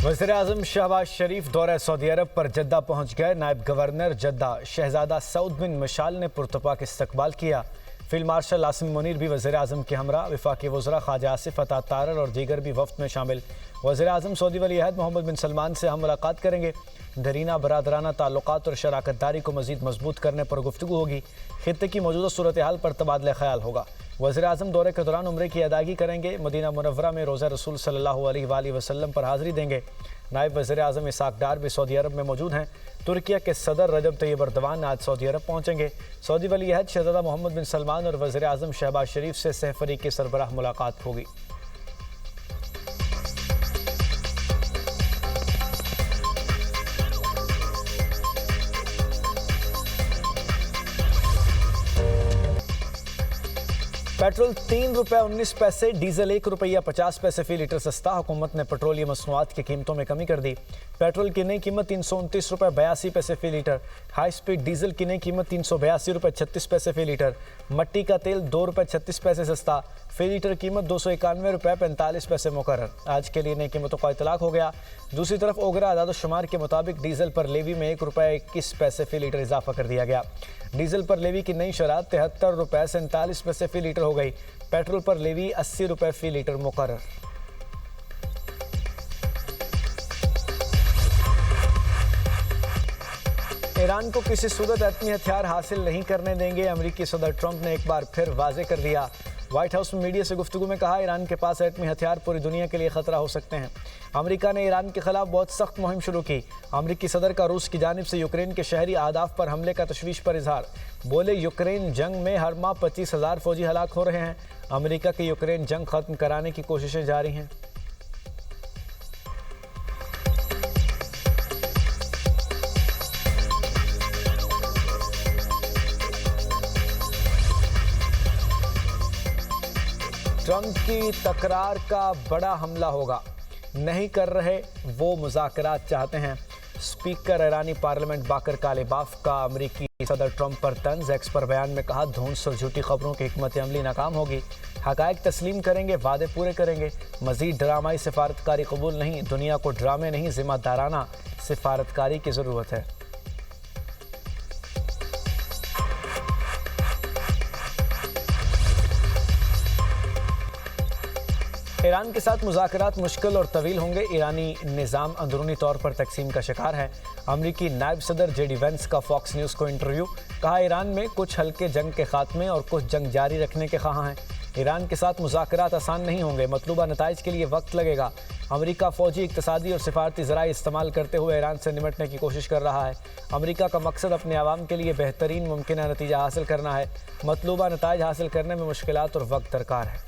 वज़ीर-ए-आज़म शहबाज शरीफ दौरे सऊदी अरब पर जद्दा पहुँच गए। नायब गवर्नर जद्दा शहजादा सऊद बिन मशाल ने पुरतपाक इस्तकबाल किया। फील्ड मार्शल आसिम मुनीर भी वज़ीर-ए-आज़म के हमरा, वफाकी वज़रा ख्वाजा आसिफ अता तारर और दीगर भी वफ्द में शामिल। वज़ीर-ए-आज़म सऊदी वली अहद मोहम्मद बिन सलमान से हम मुलाकात करेंगे। दरीना बरादराना ताल्लुकात और शराकत दारी को मज़ीद मजबूत करने पर गुफ्तगू होगी। खित्ते की मौजूदा सूरत हाल पर तबादला ख्याल होगा। वज़ीर-ए-आज़म दौरे के दौरान उम्रे की अदायगी करेंगे। मदीना मुनव्वरा में रोज़ा रसूल सल्लल्लाहु अलैहि वसल्लम पर हाज़िरी देंगे। नायब वज़ीर-ए-आज़म इसहाक डार भी सऊदी अरब में मौजूद हैं। तुर्किया के सदर रजब तैयब एर्दोगान आज सऊदी अरब पहुँचेंगे। सऊदी वली अहद शहजादा मोहम्मद बिन सलमान और वज़ीर-ए-आज़म शहबाज शरीफ से सहफरी के सरबराह मुलाकात होगी। पेट्रोल ₹3.19, डीजल ₹1.50 फी लीटर सस्ता। हुकूमत ने पेट्रोलियम मसनूआत की कीमतों में कमी कर दी। पेट्रोल की नई कीमत ₹329.82 फी लीटर। हाई स्पीड डीजल की नई कीमत ₹382.36 फी लीटर। मट्टी का तेल ₹2.36 सस्ता। फी लीटर कीमत ₹291.45 मुकर्रर। आज के लिए नई कीमतों का इतलाक हो गया। दूसरी तरफ ओगरा आदाद-ओ-शुमार के मुताबिक डीजल पर लेवी में ₹1.21 फी लीटर इजाफा कर दिया गया। डीजल पर लेवी की नई शरह ₹73.47 फी लीटर हो गई। पेट्रोल पर लेवी ₹80 फी लीटर मुकर्रर। ईरान को किसी सूरत एटमी हथियार हासिल नहीं करने देंगे। अमेरिकी सदर ट्रंप ने एक बार फिर वाजे कर दिया। व्हाइट हाउस में मीडिया से गुफ्तगू में कहा, ईरान के पास एटमी हथियार पूरी दुनिया के लिए खतरा हो सकते हैं। अमेरिका ने ईरान के खिलाफ बहुत सख्त मुहिम शुरू की। अमेरिकी सदर का रूस की जानिब से यूक्रेन के शहरी अहदाफ पर हमले का तशवीश पर इजहार। बोले, यूक्रेन जंग में हर माह 25,000 फौजी हलाक हो रहे हैं। अमेरिका की यूक्रेन जंग खत्म कराने की कोशिशें जारी हैं। ट्रंप की तकरार का बड़ा हमला होगा। नहीं कर रहे, वो मुज़ाकरात चाहते हैं। स्पीकर ईरानी पार्लियामेंट बाकर कालिबाफ का अमेरिकी सदर ट्रंप पर तंज। एक्स पर बयान में कहा, धौंस और झूठी खबरों की हिकमत अमली नाकाम होगी। हकायक तस्लीम करेंगे, वादे पूरे करेंगे। मजीद ड्रामाई सिफारतकारी कबूल नहीं। दुनिया को ड्रामे नहीं, जिम्मेदाराना सिफारतकारी की ज़रूरत है। ईरान के साथ मुज़ाकरात मुश्किल और तवील होंगे। ईरानी निज़ाम अंदरूनी तौर पर तकसीम का शिकार है। अमरीकी नायब सदर जेडी वेंस का फॉक्स न्यूज़ को इंटरव्यू। कहा, ईरान में कुछ हल्के जंग के खात्मे और कुछ जंग जारी रखने के ख़्वाह हैं। ईरान के साथ मुज़ाकरात आसान नहीं होंगे। मतलूबा नताइज के लिए वक्त लगेगा। अमरीका फ़ौजी, इक़्तिसादी और सिफारती ज़राए इस्तेमाल करते हुए ईरान से निमटने की कोशिश कर रहा है। अमरीका का मकसद अपने आवाम के लिए बेहतरीन मुमकिन नतीजा हासिल करना है। मतलूबा नताइज हासिल करने में मुश्किलात और वक्त दरकार है।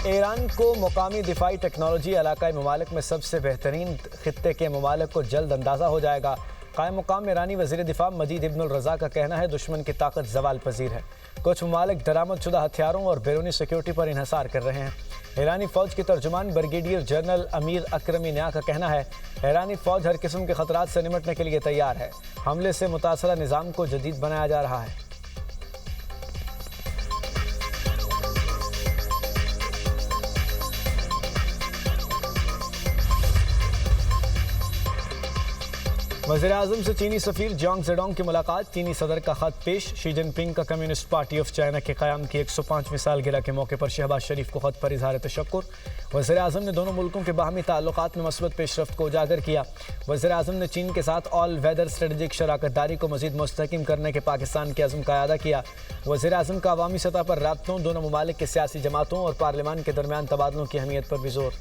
ईरान को मुकामी दिफाई टेक्नोलॉजी इलाकाई ममालिक में सबसे बेहतरीन खित्ते के ममालिक को जल्द अंदाज़ा हो जाएगा। कायम मुकाम ईरानी वज़ीर दिफा मजीद इब्नुल रज़ा का कहना है, दुश्मन की ताकत ज़वाल पजीर है। कुछ ममालिक दरामद शुदा हथियारों और बैरूनी सिक्योरिटी पर इन्हसार कर रहे हैं। ईरानी फ़ौज के तर्जुमान ब्रिगेडियर जनरल अमीर अकरमी न्या का कहना है, ईरानी फ़ौज हर किस्म के ख़तरात से निमटने के लिए तैयार है। हमले से मुतासरा निज़ाम को जदीद बनाया जा रहा है। वज़ीर-ए-आज़म से चीनी सफ़ीर जांग ज़ेडोंग की मुलाकात। चीनी सदर का ख़त पेश। शी जिनपिंग का कम्युनिस्ट पार्टी ऑफ चाइना के क़याम की 105वीं सालगिरह के मौके पर शहबाज शरीफ को ख़त पर इज़हार तशक्कुर। वज़ीर-ए-आज़म ने दोनों मुल्कों के बाहमी ताल्लुकात में मस्बत पेशरफ्त को उजागर किया। वज़ीर-ए-आज़म ने चीन के साथ ऑल वेदर स्ट्रेटजिक शराकत दारी को मज़ीद मुस्तहकम करने के पाकिस्तान के अज़्म का अदा किया। वज़ीर-ए-आज़म का अवामी सतह पर राब्तों, दोनों ममालिक के सियासी जमातों और पार्लियामान के दरमियान तबादलों की अहमियत पर भी जोर।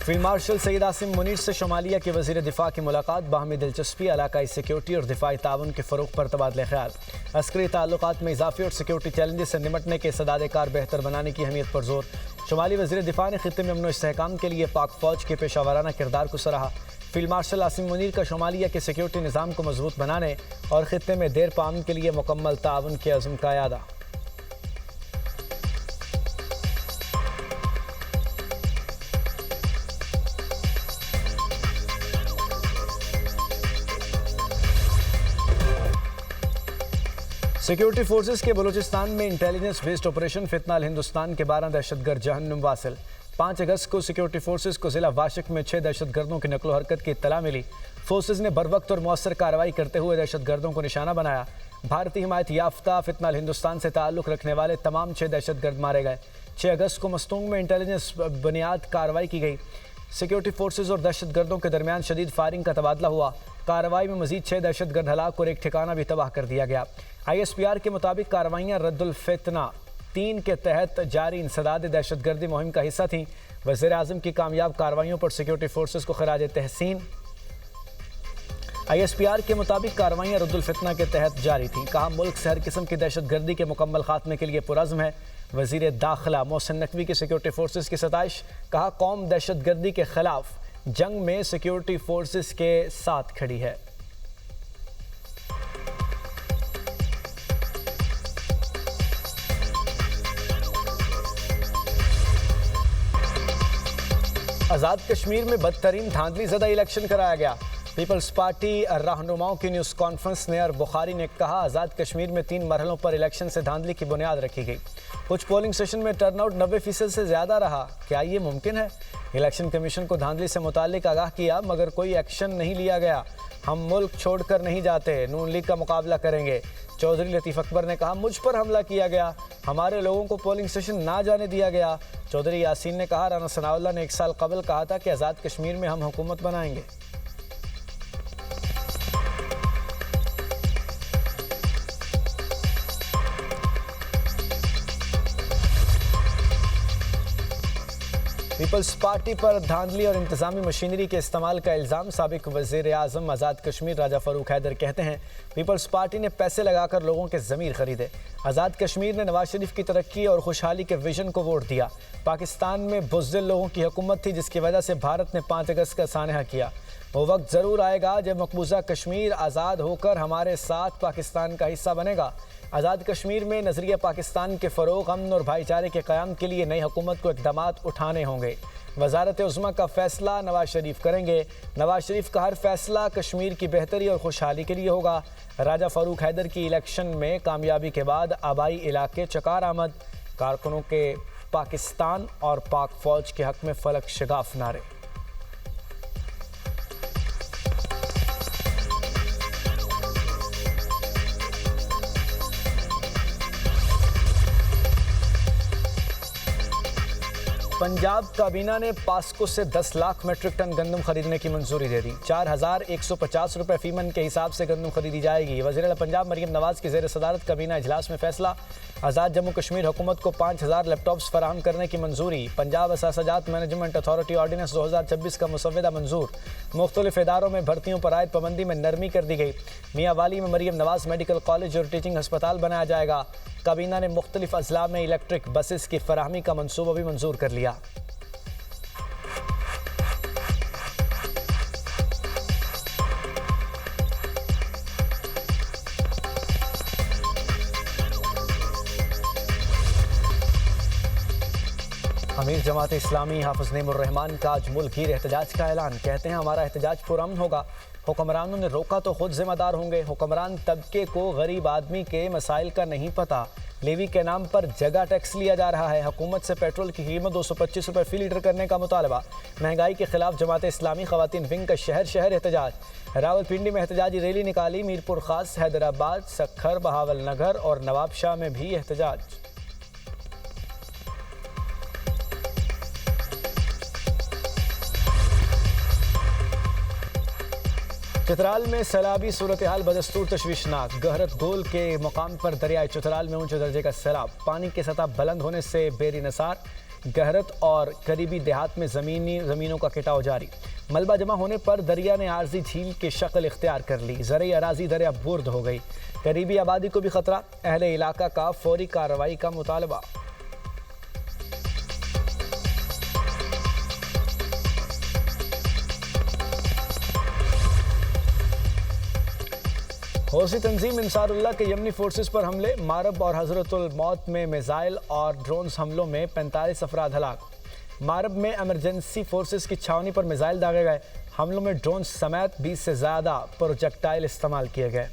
फील्ड मार्शल सईद आसिम मुनीर से शमालिया के वज़ीर दिफा की मुलाकात। बाहमी दिलचस्पी, इलाकाई सिक्योरिटी और दिफाई ताउन के फ़रोग़ पर तबादला ख्याल। अस्करी ताल्लुकात में इजाफे और सिक्योरिटी चैलेंजेस से निमटने के सदाद कार बेहतर बनाने की अहमियत पर जोर। शुमाली वज़ीर दिफा ने खित्ते में अमन व इस्तेहकाम के लिए पाक फ़ौज के पेशा वाराना किरदार को सराहा। फील्ड मार्शल आसिम मुनीर का शमालिया के सिक्योरिटी निज़ाम को मजबूत बनाने और खित्ते में देर पामन के लिए मुकम्मल ताउन के अज़्म का यादा। सिक्योरिटी फोर्सेस के बलूचिस्तान में इंटेलिजेंस बेस्ड ऑपरेशन फितनाल हिंदुस्तान के 12 दहशतगर्द जहन्नुम वासिल। 5 अगस्त को सिक्योरिटी फोर्सेस को जिला वाशिक में 6 दहशतगर्दों की नकलो हरकत की इत्तला मिली। फोर्सेस ने बरवक्त और मौसर कार्रवाई करते हुए दहशतगर्दों को निशाना बनाया। भारतीय हिमायत याफ्ता फितनाल हिंदुस्तान से ताल्लुक़ रखने वाले तमाम 6 दहशतगर्द मारे गए। 6 अगस्त को मस्तूंग में इंटेलिजेंस बुनियाद कार्रवाई की गई। सिक्योरिटी फोर्सेस और दहशतगर्दों के दरमियान शदीद फायरिंग का तबादला हुआ। कार्रवाई में मजीद 6 दहशतगर्द हलाक और एक ठिकाना भी तबाह कर दिया गया। ISPR के मुताबिक कार्रवाइयाँ रद्दुल फितना 3 के तहत जारी इंसदाद दहशतगर्दी मुहिम का हिस्सा थीं। वज़ीर आज़म की कामयाब कार्रवाइयों पर सिक्योरिटी फोर्सेस को खराज तहसीन। ISPR के मुताबिक कार्रवाइयाँ रद्दुल फितना के तहत जारी थीं। कहा मुल्क से हर किस्म की दहशतगर्दी के मुकम्मल खात्मे के लिए पुरज़्म है। वज़ीर दाखिला मोहसिन नकवी की सिक्योरिटी फोर्सेस की सताइश। कहा कौम दहशतगर्दी के खिलाफ जंग में सिक्योरिटी फोर्सेस के साथ खड़ी है। आज़ाद कश्मीर में बदतरीन धांधली ज़दा इलेक्शन कराया गया। पीपल्स पार्टी रहनुमाओं की न्यूज़ कॉन्फ्रेंस में बुखारी ने कहा आज़ाद कश्मीर में 3 मरहलों पर इलेक्शन से धांधली की बुनियाद रखी गई। कुछ पोलिंग स्टेशन में टर्नआउट 90% से ज़्यादा रहा। क्या ये मुमकिन है? इलेक्शन कमीशन को धांधली से मुताल्लिक आगाह किया मगर कोई एक्शन नहीं लिया गया। हम मुल्क छोड़कर नहीं जाते, नून लीग का मुकाबला करेंगे। चौधरी लतीफ़ अकबर ने कहा मुझ पर हमला किया गया, हमारे लोगों को पोलिंग स्टेशन ना जाने दिया गया। चौधरी यासीन ने कहा राना सनाउल्लाह ने 1 साल कबल कहा था कि आज़ाद कश्मीर में हम हुकूमत बनाएंगे। पीपल्स पार्टी पर धांधली और इंतजामी मशीनरी के इस्तेमाल का इल्ज़ाम। साबिक वज़ीर आज़म आज़ाद कश्मीर राजा फ़ारूक हैदर कहते हैं पीपल्स पार्टी ने पैसे लगाकर लोगों के ज़मीर खरीदे। आज़ाद कश्मीर ने नवाज शरीफ की तरक्की और खुशहाली के विजन को वोट दिया। पाकिस्तान में बुज़दिल लोगों की हुकूमत थी जिसकी वजह से भारत ने 5 अगस्त का सानहा किया। वो वक्त ज़रूर आएगा जब मकबूजा कश्मीर आज़ाद होकर हमारे साथ पाकिस्तान का हिस्सा बनेगा। आज़ाद कश्मीर में नज़रिया पाकिस्तान के फ़रोग़, अमन और भाईचारे के क़याम के लिए नई हुकूमत को इक़दामात उठाने होंगे। वज़ारत उज़्मा का फ़ैसला नवाज शरीफ करेंगे। नवाज शरीफ का हर फ़ैसला कश्मीर की बेहतरी और खुशहाली के लिए होगा। राजा फ़ारूक हैदर की इलेक्शन में कामयाबी के बाद आबाई इलाके चकार आमद। कारकुनों के पाकिस्तान और पाक फ़ौज के हक़ में फ़लक शगाफ नारे। पंजाब काबीना ने पास्को से 10 लाख मीट्रिक टन गंदम खरीदने की मंजूरी दे दी। 4150 रुपये फी मन के हिसाब से गंदम खरीदी जाएगी। वज़ीर पंजाब मरियम नवाज की ज़ेर सदारत काबीना इजलास में फैसला। आज़ाद जम्मू कश्मीर हुकूमत को 5000 लैपटॉप्स फराहम करने की मंजूरी। पंजाब असासाजात मैनेजमेंट अथॉरिटी ऑर्डिनेंस 2026 का मुसव्वदा मंजूर। मुख्तलिफ इदारों में भर्तियों पर आयद पाबंदी में नरमी कर दी गई। मियाँ वाली में मरियम नवाज मेडिकल कॉलेज और टीचिंग हस्पताल बनाया जाएगा। काबीना ने मुख्तलिफ अजला में इलेक्ट्रिक बसेस की फराहमी का मनसूबा भी मंजूर कर लिया। अमीर जमात इस्लामी हाफिज नईमुर रहमान का आज मुल्कगीर एहतजाज का ऐलान। कहते हैं हमारा एहतजाज पुरअमन होगा। हुक्मरानों ने रोका तो खुद जिम्मेदार होंगे। हुक्मरान तबके को गरीब आदमी के मसाइल का नहीं पता। लेवी के नाम पर जगह टैक्स लिया जा रहा है। हुकूमत से पेट्रोल की कीमत 225 रुपये फ़ी लीटर करने का मुतालबा। महंगाई के खिलाफ जमात इस्लामी ख़वातीन विंग का शहर शहर एहतजाज। रावलपिंडी में एहतजाजी रैली निकाली। मीरपुर खास, हैदराबाद, सक्खर, बहावल नगर और नवाबशाह में भी एहतजाज। चित्राल में सैलाबी सूरत हाल बदस्तूर तशवीशनाक। गहरत गोल के मुकाम पर दरियाए चित्राल में ऊंचे दर्जे का सैलाब। पानी की सतह बुलंद होने से बेरी नसार, गहरत और करीबी देहात में ज़मीनों का कटाव जारी। मलबा जमा होने पर दरिया ने आर्जी झील की शक्ल इख्तियार कर ली। ज़रई अराजी दरिया बुर्द हो गई। करीबी आबादी को भी खतरा। अहले इलाका का फौरी कार्रवाई का मुतालबा। हौसी तंजीम इंसारुल्लाह के यमनी फोर्सेस पर हमले, मारब और हजरतुल मौत में मिसाइल और ड्रोन्स हमलों में 45 अफराद हलाक। मारब में एमरजेंसी फोर्सेस की छावनी पर मिसाइल दागे गए। हमलों में ड्रोन समेत 20 से ज़्यादा प्रोजेक्टाइल इस्तेमाल किए गए।